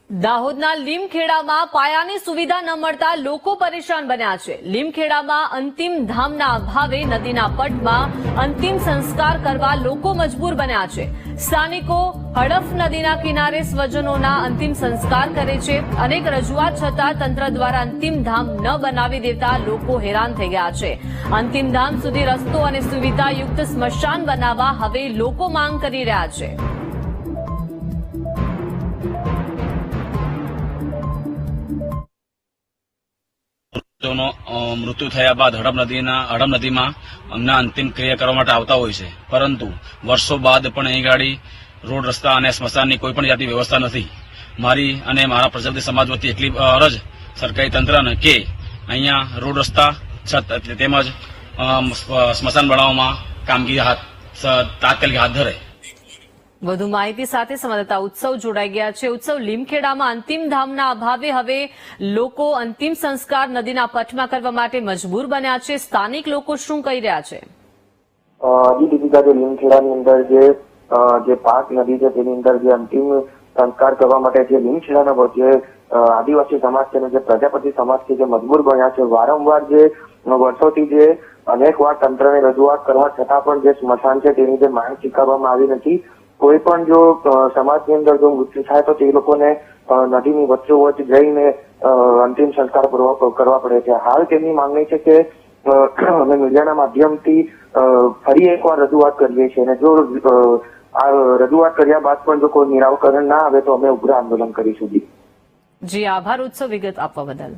દાહોદના લીમખેડામાં પાયાની સુવિધા ન મળતા લોકો પરેશાન બન્યા છે। લીમખેડામાં અંતિમ ધામના અભાવે નદીના પટમાં અંતિમ સંસ્કાર કરવા લોકો મજબૂર બન્યા છે। સ્થાનિકો હડફ નદીના કિનારે સ્વજનોના અંતિમ સંસ્કાર કરે છે। અનેક રજૂઆત છતાં તંત્ર દ્વારા અંતિમ ધામ ન બનાવી દેતા લોકો હેરાન થઈ ગયા છે। અંતિમ ધામ સુધી રસ્તો અને સુવિધાયુક્ત સ્મશાન બનાવવા હવે લોકો માંગ કરી રહ્યા છે। मृत्यु थया बाद हड़प नदी में अमने अंतिम क्रिया करवा माटे आवता होय छे, परंतु वर्षों बाद पण अहीं गाड़ी रोड रस्ता अने स्मशाननी कोई पण जातनी व्यवस्था नथी। मारी अने मारा प्रजापति समाज वती એટલી અરજ સરકારી તંત્રને કે અહીંયા રોડ રસ્તા તેમજ સ્મશાન બનાવવામાં કામગીરી તાત્કાલિક હાથ ધરે। વધુ માહિતી સાથે સંવાદદાતા ઉત્સવ જોડાઈ ગયા છે। ઉત્સવ, લીમખેડામાં અંતિમ ધામના અભાવે હવે લોકો અંતિમ સંસ્કાર નદીના પટમાં કરવા માટે મજબૂર બન્યા છે। સ્થાનિક લોકો શું કહી રહ્યા છે? લીમખેડાની અંદર જે પાક નદી છે તેની અંદર જે અંતિમ સંસ્કાર કરવા માટે જે લીમખેડાના જે આદિવાસી સમાજ છે જે પ્રજાપતિ સમાજ છે જે મજબૂર બન્યા છે। વારંવાર જે વર્ષોથી જે અનેક વાર તંત્રને રજૂઆત કરવા છતાં પણ જે સ્મશાન છે તેની જે માંગ સ્વીકારવામાં આવી નથી। કોઈ પણ જો સમાજની અંદર જો મૃત્યુ થાય તો તે લોકોને નદીની વચ્ચોવચ્ચ જઈને અંતિમ સંસ્કાર કરવા પડે છે। હાલ તેમની માંગણી છે કે અમે મીડિયાના માધ્યમથી ફરી એકવાર રજૂઆત કરીએ છીએ અને જો આ રજૂઆત કર્યા બાદ પણ જો કોઈ નિરાકરણ ના આવે તો અમે ઉગ્ર આંદોલન કરીશું। જી, આભાર ઉત્સવ વિગત આપવા બદલ।